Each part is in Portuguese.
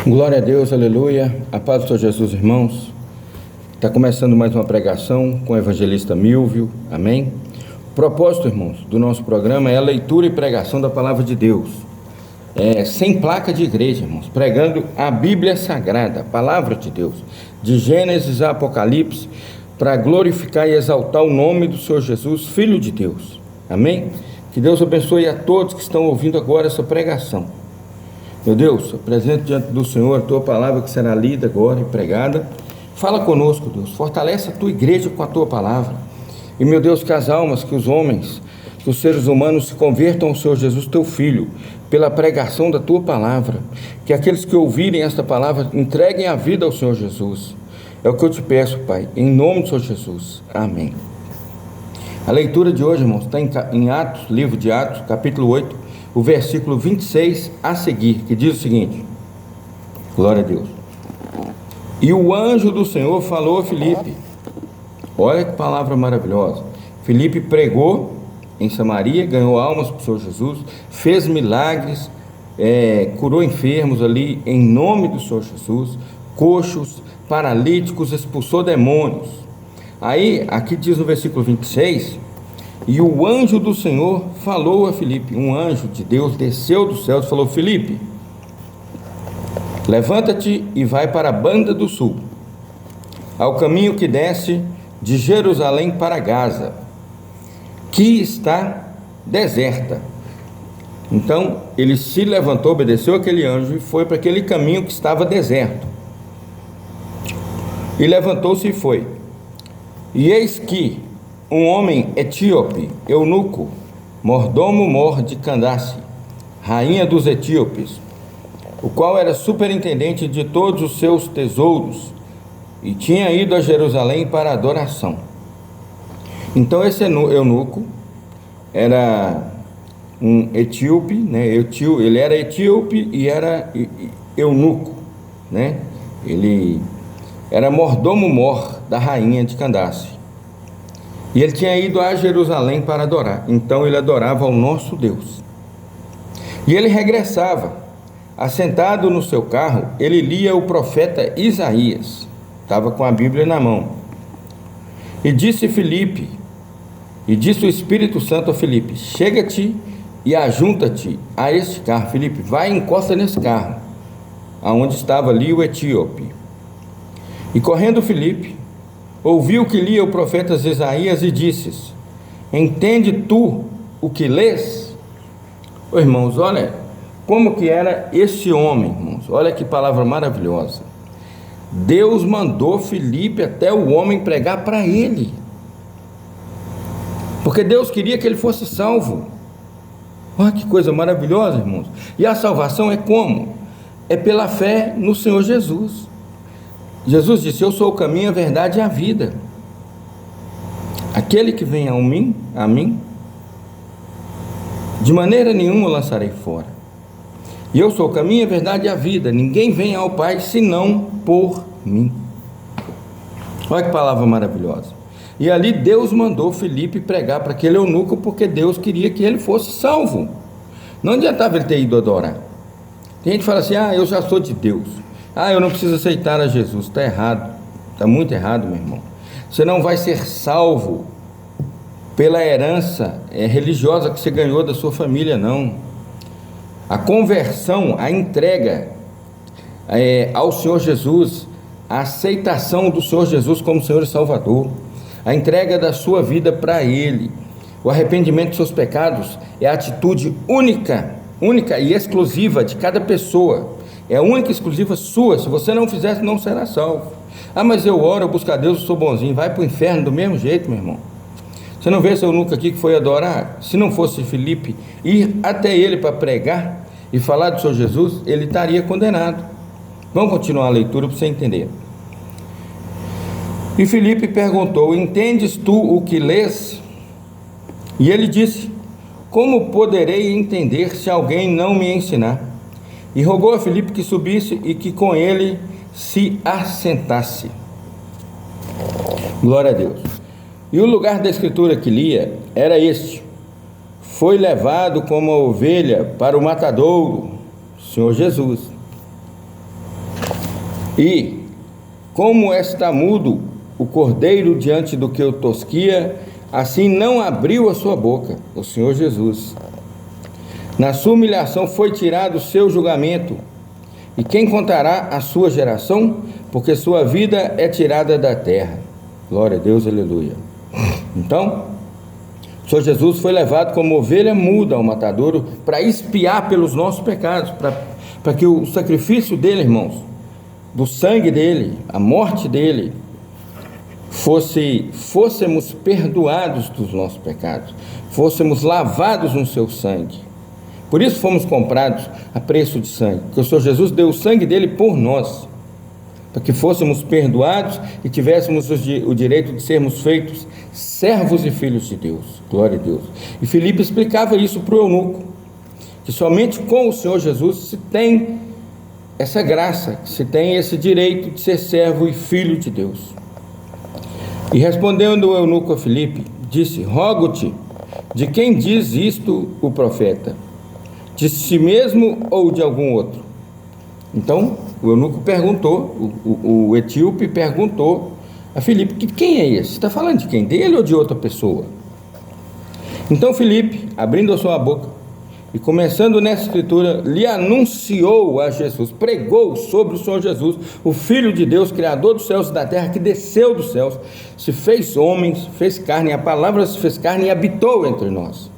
Glória a Deus, aleluia. A paz do Senhor Jesus, irmãos. Está começando mais uma pregação com o evangelista Milvio, amém? O propósito, irmãos, do nosso programa é a leitura e pregação da palavra de Deus. Sem placa de igreja, irmãos, pregando a Bíblia Sagrada, a palavra de Deus, de Gênesis a Apocalipse, para glorificar e exaltar o nome do Senhor Jesus, Filho de Deus, amém? Que Deus abençoe a todos que estão ouvindo agora essa pregação. Meu Deus, apresento diante do Senhor a tua palavra que será lida agora e pregada. Fala conosco, Deus, fortalece a tua igreja com a tua palavra. E, meu Deus, que as almas, que os homens, que os seres humanos se convertam ao Senhor Jesus, teu Filho, pela pregação da tua palavra. Que aqueles que ouvirem esta palavra entreguem a vida ao Senhor Jesus. É o que eu te peço, Pai, em nome do Senhor Jesus. Amém. A leitura de hoje, irmãos, está em Atos, livro de Atos, capítulo 8, o versículo 26 a seguir, que diz o seguinte: glória a Deus. E o anjo do Senhor falou a Filipe. Olha que palavra maravilhosa. Filipe pregou em Samaria, ganhou almas para o Senhor Jesus, fez milagres, curou enfermos ali em nome do Senhor Jesus, coxos, paralíticos, expulsou demônios. Aí, aqui diz no versículo 26, e o anjo do Senhor falou a Filipe. Um anjo de Deus desceu do céu e falou: Filipe, levanta-te e vai para a banda do sul, ao caminho que desce de Jerusalém para Gaza, que está deserta. Então ele se levantou, obedeceu aquele anjo e foi para aquele caminho que estava deserto. E levantou-se e foi. E eis que um homem etíope, eunuco, mordomo-mor de Candace, rainha dos etíopes, o qual era superintendente de todos os seus tesouros, e tinha ido a Jerusalém para adoração. Então esse eunuco era um etíope, né? Ele era etíope e era eunuco, né? Ele era mordomo-mor da rainha de Candace. E ele tinha ido a Jerusalém para adorar. Então ele adorava ao nosso Deus. E ele regressava. Assentado no seu carro, ele lia o profeta Isaías. Estava com a Bíblia na mão. E disse o Espírito Santo a Filipe: chega-te e ajunta-te a este carro. Filipe, vai e encosta nesse carro, aonde estava ali o etíope. E correndo Filipe, ouviu que lia o profeta Isaías e disse: entende tu o que lês? Oh, irmãos, olha como que era esse homem, irmãos. Olha que palavra maravilhosa. Deus mandou Filipe até o homem pregar para ele, porque Deus queria que ele fosse salvo. Olha que coisa maravilhosa, irmãos. E a salvação é como? É pela fé no Senhor Jesus. Jesus disse: eu sou o caminho, a verdade e a vida. Aquele que vem a mim, de maneira nenhuma o lançarei fora. E eu sou o caminho, a verdade e a vida. Ninguém vem ao Pai senão por mim. Olha que palavra maravilhosa. E ali Deus mandou Filipe pregar para aquele eunuco, porque Deus queria que ele fosse salvo. Não adiantava ele ter ido adorar. Tem gente que fala assim: eu já sou de Deus. Eu não preciso aceitar a Jesus. Está errado, está muito errado, meu irmão. Você não vai ser salvo pela herança religiosa que você ganhou da sua família, não. A conversão, a entrega ao Senhor Jesus, a aceitação do Senhor Jesus como Senhor e Salvador, a entrega da sua vida para Ele, o arrependimento dos seus pecados é a atitude única e exclusiva de cada pessoa. É única e exclusiva sua. Se você não fizer, não será salvo. Mas eu oro, eu busco a Deus, eu sou bonzinho. Vai para o inferno do mesmo jeito, meu irmão. Você não vê esse eunuco aqui que foi adorar? Se não fosse Filipe ir até ele para pregar e falar do Senhor Jesus, ele estaria condenado. Vamos continuar a leitura para você entender. E Filipe perguntou: entendes tu o que lês? E ele disse: como poderei entender se alguém não me ensinar? E rogou a Filipe que subisse e que com ele se assentasse. Glória a Deus. E o lugar da escritura que lia era este: foi levado como a ovelha para o matadouro, Senhor Jesus. E, como está mudo o cordeiro diante do que o tosquia, assim não abriu a sua boca, o Senhor Jesus. Na sua humilhação foi tirado o seu julgamento. E quem contará a sua geração? Porque sua vida é tirada da terra. Glória a Deus, aleluia. Então, o Senhor Jesus foi levado como ovelha muda ao matadouro para expiar pelos nossos pecados, para que o sacrifício dele, irmãos, do sangue dele, a morte dele, fôssemos perdoados dos nossos pecados, fôssemos lavados no seu sangue. Por isso fomos comprados a preço de sangue, porque o Senhor Jesus deu o sangue dele por nós, para que fôssemos perdoados e tivéssemos o direito de sermos feitos servos e filhos de Deus. Glória a Deus. E Filipe explicava isso para o eunuco, que somente com o Senhor Jesus se tem essa graça, se tem esse direito de ser servo e filho de Deus. E respondendo o eunuco a Filipe, disse: rogo-te, de quem diz isto o profeta? De si mesmo ou de algum outro? Então o eunuco perguntou, o etíope perguntou a Filipe: quem é esse? Você está falando de quem? Dele ou de outra pessoa? Então Filipe, abrindo a sua boca e começando nessa escritura, lhe anunciou a Jesus, pregou sobre o Senhor Jesus, o Filho de Deus, Criador dos céus e da terra, que desceu dos céus, se fez homem, fez carne, a palavra se fez carne e habitou entre nós,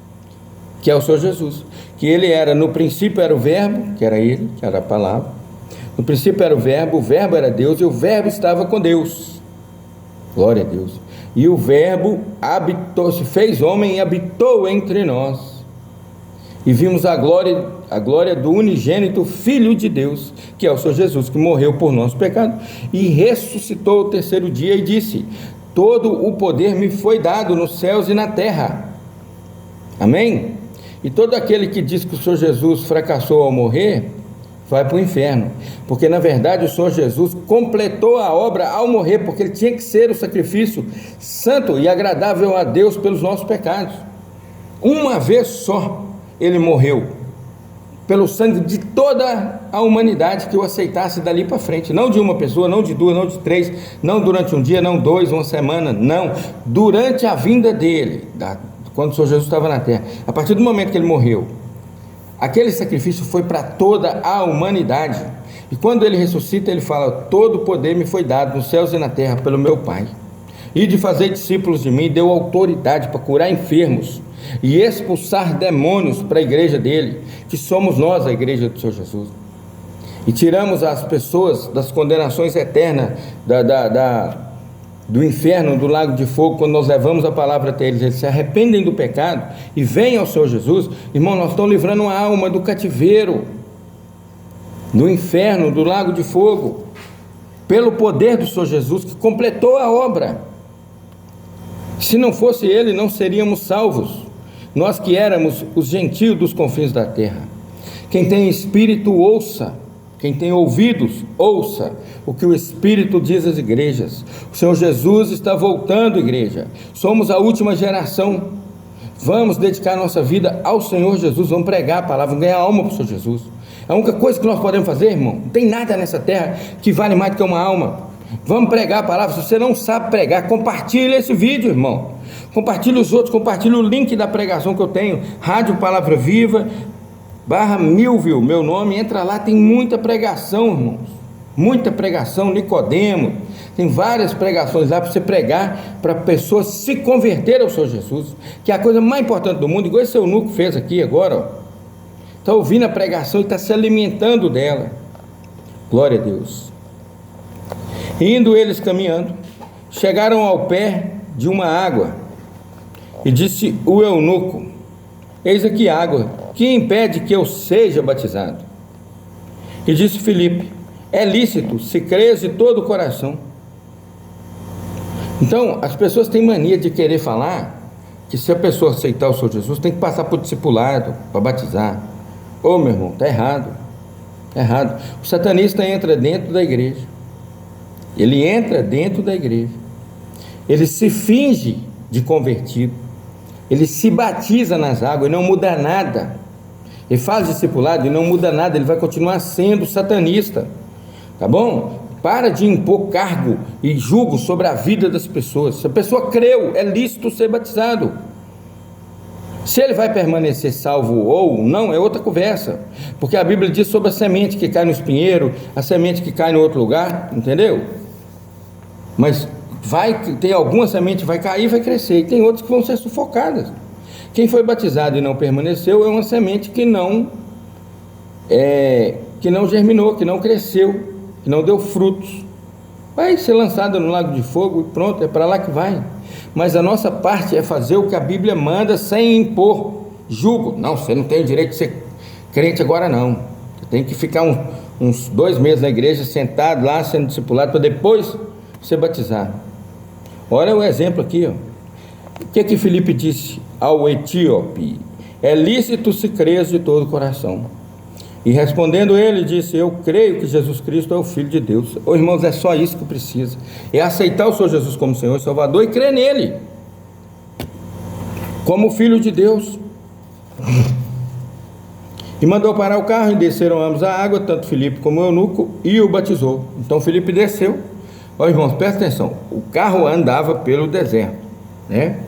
que é o Senhor Jesus, que ele era, no princípio era o verbo, que era ele, que era a palavra, no princípio era o verbo era Deus, e o verbo estava com Deus. Glória a Deus. E o verbo habitou, se fez homem e habitou entre nós. E vimos a glória do unigênito Filho de Deus, que é o Senhor Jesus, que morreu por nosso pecado e ressuscitou o terceiro dia e disse: todo o poder me foi dado nos céus e na terra. Amém? E todo aquele que diz que o Senhor Jesus fracassou ao morrer, vai para o inferno, porque na verdade o Senhor Jesus completou a obra ao morrer, porque ele tinha que ser o sacrifício santo e agradável a Deus pelos nossos pecados. Uma vez só ele morreu, pelo sangue de toda a humanidade que o aceitasse dali para frente, não de uma pessoa, não de duas, não de três, não durante um dia, não dois, uma semana, não, durante a vinda dele, quando o Senhor Jesus estava na terra, a partir do momento que ele morreu, aquele sacrifício foi para toda a humanidade. E quando ele ressuscita, ele fala: todo o poder me foi dado nos céus e na terra pelo meu Pai, e de fazer discípulos de mim, deu autoridade para curar enfermos e expulsar demônios para a igreja dele, que somos nós, a igreja do Senhor Jesus. E tiramos as pessoas das condenações eternas, do inferno, do lago de fogo. Quando nós levamos a palavra até eles se arrependem do pecado e vêm ao Senhor Jesus, irmão, nós estamos livrando a alma do cativeiro, do inferno, do lago de fogo, pelo poder do Senhor Jesus, que completou a obra. Se não fosse ele, não seríamos salvos, nós que éramos os gentios dos confins da terra. Quem tem espírito, ouça. Quem tem ouvidos, ouça o que o Espírito diz às igrejas. O Senhor Jesus está voltando, igreja. Somos a última geração. Vamos dedicar nossa vida ao Senhor Jesus. Vamos pregar a palavra, vamos ganhar alma para o Senhor Jesus. A única coisa que nós podemos fazer, irmão, não tem nada nessa terra que vale mais do que uma alma. Vamos pregar a palavra. Se você não sabe pregar, compartilhe esse vídeo, irmão. Compartilhe os outros, compartilhe o link da pregação que eu tenho, Rádio Palavra Viva /Milvio, meu nome, entra lá, tem muita pregação, irmãos, muita pregação, Nicodemo, tem várias pregações lá para você pregar, para a pessoa se converter ao Senhor Jesus, que é a coisa mais importante do mundo, igual esse eunuco fez aqui agora, está ouvindo a pregação e está se alimentando dela. Glória a Deus. Indo eles caminhando, chegaram ao pé de uma água, e disse o eunuco: eis aqui água, que impede que eu seja batizado? E disse Filipe: é lícito, se crês de todo o coração. Então, as pessoas têm mania de querer falar que se a pessoa aceitar o Senhor Jesus, tem que passar por discipulado para batizar. Ô meu irmão, está errado, está errado. O satanista entra dentro da igreja, ele entra dentro da igreja, ele se finge de convertido, ele se batiza nas águas e não muda nada. Ele faz discipulado e não muda nada, ele vai continuar sendo satanista, tá bom? Para de impor cargo e julgo sobre a vida das pessoas. Se a pessoa creu, é lícito ser batizado. Se ele vai permanecer salvo ou não, é outra conversa. Porque a Bíblia diz sobre a semente que cai no espinheiro, a semente que cai em outro lugar, entendeu? Mas tem alguma semente que vai cair e vai crescer, e tem outras que vão ser sufocadas. Quem foi batizado e não permaneceu é uma semente que não germinou, que não cresceu, que não deu frutos. Vai ser lançada no lago de fogo e pronto, é para lá que vai. Mas a nossa parte é fazer o que a Bíblia manda sem impor julgo. Não, você não tem o direito de ser crente agora não. Você tem que ficar uns 2 meses na igreja, sentado lá, sendo discipulado, para depois ser batizado. Olha o exemplo aqui, ó. O que Filipe disse ao etíope? É lícito se crer de todo o coração. E respondendo ele, disse: eu creio que Jesus Cristo é o Filho de Deus. Ô irmãos, é só isso que precisa. É aceitar o Senhor Jesus como Senhor e Salvador e crer nele como Filho de Deus. E mandou parar o carro, e desceram ambos a água, tanto Filipe como o eunuco, e o batizou. Então Filipe desceu. Ó irmãos, presta atenção. O carro andava pelo deserto, né?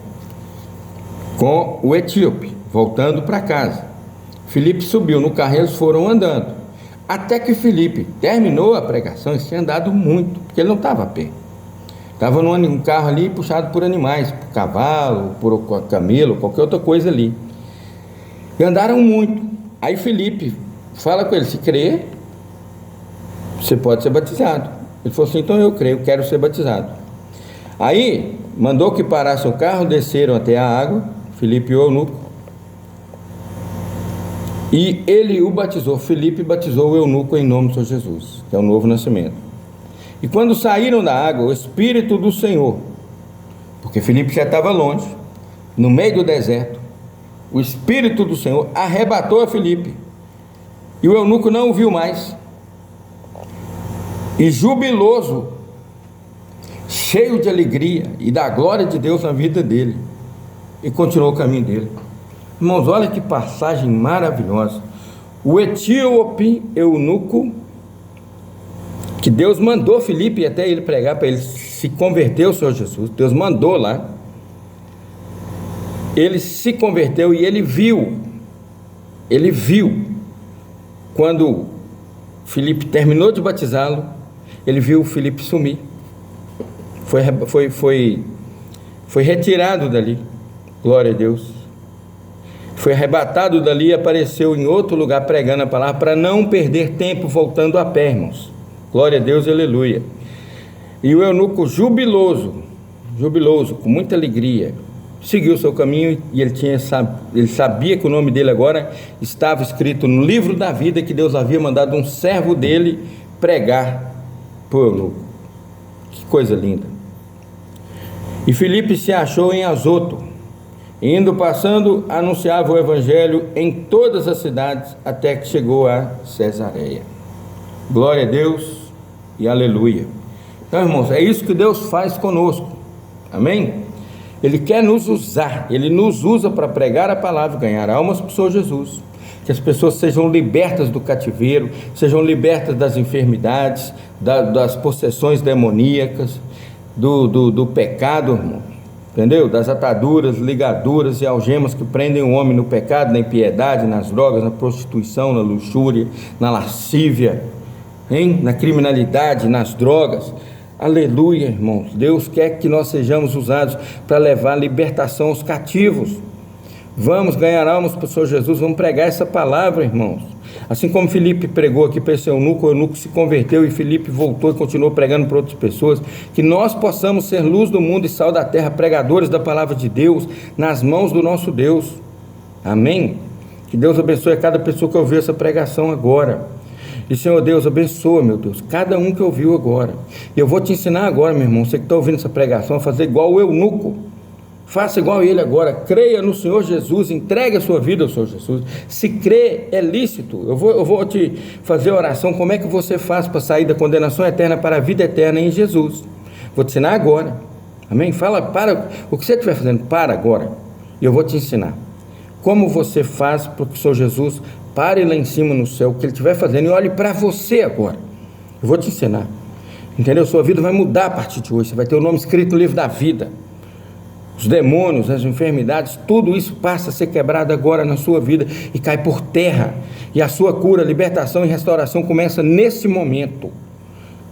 Com o etíope, voltando para casa. Filipe subiu no carro e eles foram andando. Até que Filipe terminou a pregação. Ele tinha andado muito, porque ele não estava a pé. Estava num carro ali puxado por animais, por cavalo, por camelo, qualquer outra coisa ali. E andaram muito. Aí Filipe fala com ele: se crer, você pode ser batizado. Ele falou assim: então eu creio, quero ser batizado. Aí mandou que parasse o carro, desceram até a água, Filipe e o eunuco. E ele o batizou. Filipe batizou o eunuco em nome do Senhor Jesus, que é o novo nascimento. E quando saíram da água, o Espírito do Senhor, porque Filipe já estava longe, no meio do deserto, o Espírito do Senhor arrebatou a Filipe, e o eunuco não o viu mais, e jubiloso, cheio de alegria e da glória de Deus na vida dele, e continuou o caminho dele. Irmãos, olha que passagem maravilhosa. O etíope eunuco, que Deus mandou Filipe até ele pregar, para ele se converter ao Senhor Jesus. Deus mandou lá. Ele se converteu e ele viu, quando Filipe terminou de batizá-lo, ele viu Filipe sumir. Foi retirado dali. Glória a Deus. Foi arrebatado dali e apareceu em outro lugar pregando a palavra, para não perder tempo voltando a pé, irmãos. Glória a Deus, aleluia. E o eunuco jubiloso, com muita alegria, seguiu o seu caminho, e ele sabia que o nome dele agora estava escrito no livro da vida, que Deus havia mandado um servo dele pregar para o eunuco. Que coisa linda. E Filipe se achou em Azoto, passando, anunciava o evangelho em todas as cidades, até que chegou a Cesareia. Glória a Deus e aleluia. Então, irmãos, é isso que Deus faz conosco, amém? Ele quer nos usar, Ele nos usa para pregar a palavra e ganhar almas para o Senhor Jesus. Que as pessoas sejam libertas do cativeiro, sejam libertas das enfermidades, das possessões demoníacas, do pecado, irmão. Entendeu? Das ataduras, ligaduras e algemas que prendem o homem no pecado, na impiedade, nas drogas, na prostituição, na luxúria, na lascívia, na criminalidade, nas drogas. Aleluia, irmãos. Deus quer que nós sejamos usados para levar libertação aos cativos. Vamos ganhar almas para o Senhor Jesus, vamos pregar essa palavra, irmãos. Assim como Filipe pregou aqui para esse eunuco, o eunuco se converteu e Filipe voltou e continuou pregando para outras pessoas. Que nós possamos ser luz do mundo e sal da terra, pregadores da palavra de Deus, nas mãos do nosso Deus. Amém? Que Deus abençoe a cada pessoa que ouviu essa pregação agora. E Senhor Deus, abençoa, meu Deus, cada um que ouviu agora. E eu vou te ensinar agora, meu irmão, você que está ouvindo essa pregação, a fazer igual o eunuco. Faça igual a ele agora, creia no Senhor Jesus, entregue a sua vida ao Senhor Jesus. Se crer é lícito. Eu vou te fazer a oração, como é que você faz para sair da condenação eterna para a vida eterna em Jesus. Vou te ensinar agora, amém? Fala, para, o que você estiver fazendo, para agora, e eu vou te ensinar. Como você faz para que o Senhor Jesus pare lá em cima no céu, o que ele estiver fazendo, e olhe para você agora. Eu vou te ensinar. entendeu? Sua vida vai mudar a partir de hoje. Você vai ter o nome escrito no livro da vida. Os demônios, as enfermidades, tudo isso passa a ser quebrado agora na sua vida e cai por terra. E a sua cura, libertação e restauração começa nesse momento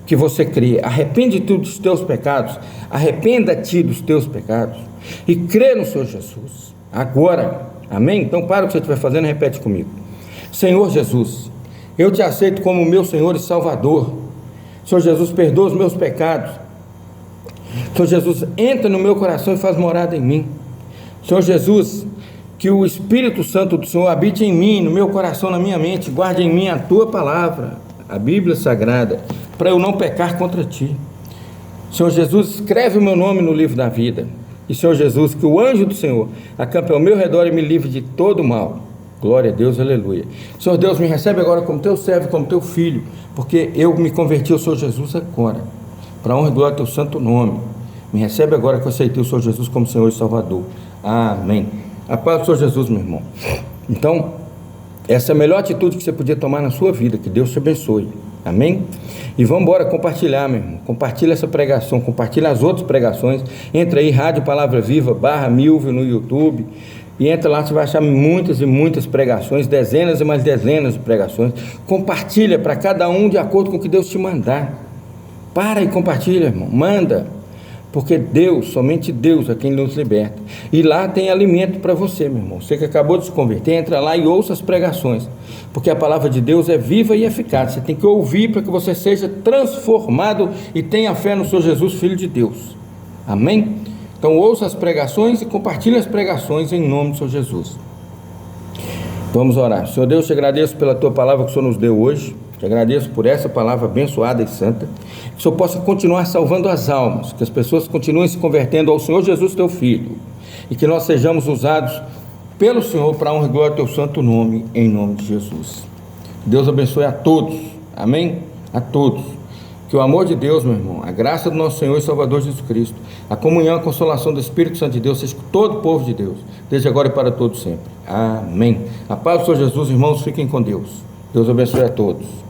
que você crê. Arrepende-te dos teus pecados, arrependa-te dos teus pecados e crê no Senhor Jesus. Agora, amém? Então para o que você estiver fazendo e repete comigo. Senhor Jesus, eu te aceito como meu Senhor e Salvador. Senhor Jesus, perdoa os meus pecados. Senhor Jesus, entra no meu coração e faz morada em mim. Senhor Jesus, que o Espírito Santo do Senhor habite em mim, no meu coração, na minha mente, guarde em mim a tua palavra, a Bíblia Sagrada, para eu não pecar contra ti. Senhor Jesus, escreve o meu nome no livro da vida. E Senhor Jesus, que o anjo do Senhor acampe ao meu redor e me livre de todo mal. Glória a Deus, aleluia. Senhor Deus, me recebe agora como teu servo, como teu filho, porque eu me converti ao Senhor Jesus agora, para a honra e glória do teu santo nome. Me recebe agora que eu aceitei o Senhor Jesus como Senhor e Salvador. Amém. A paz do Senhor Jesus, meu irmão. Então, essa é a melhor atitude que você podia tomar na sua vida. Que Deus te abençoe. Amém? E vamos embora compartilhar, meu irmão. Compartilha essa pregação, compartilha as outras pregações. Entra aí, Rádio Palavra Viva, /Milvio no YouTube. E entra lá, você vai achar muitas e muitas pregações, dezenas e mais dezenas de pregações. Compartilha para cada um de acordo com o que Deus te mandar. Para e compartilha, irmão. Manda. Porque Deus, somente Deus é quem nos liberta. E lá tem alimento para você, meu irmão. Você que acabou de se converter, entra lá e ouça as pregações. Porque a palavra de Deus é viva e eficaz. Você tem que ouvir para que você seja transformado e tenha fé no Senhor Jesus, Filho de Deus. Amém? Então ouça as pregações e compartilhe as pregações em nome do Senhor Jesus. Vamos orar. Senhor Deus, te agradeço pela tua palavra que o Senhor nos deu hoje. Te agradeço por essa palavra abençoada e santa. Que o Senhor possa continuar salvando as almas. Que as pessoas continuem se convertendo ao Senhor Jesus, teu Filho. E que nós sejamos usados pelo Senhor para a honra e glória do teu santo nome, em nome de Jesus. Deus abençoe a todos. Amém? A todos. Que o amor de Deus, meu irmão, a graça do nosso Senhor e Salvador Jesus Cristo, a comunhão e a consolação do Espírito Santo de Deus, seja com todo o povo de Deus, desde agora e para todos sempre. Amém. A paz do Senhor Jesus, irmãos, fiquem com Deus. Deus abençoe a todos.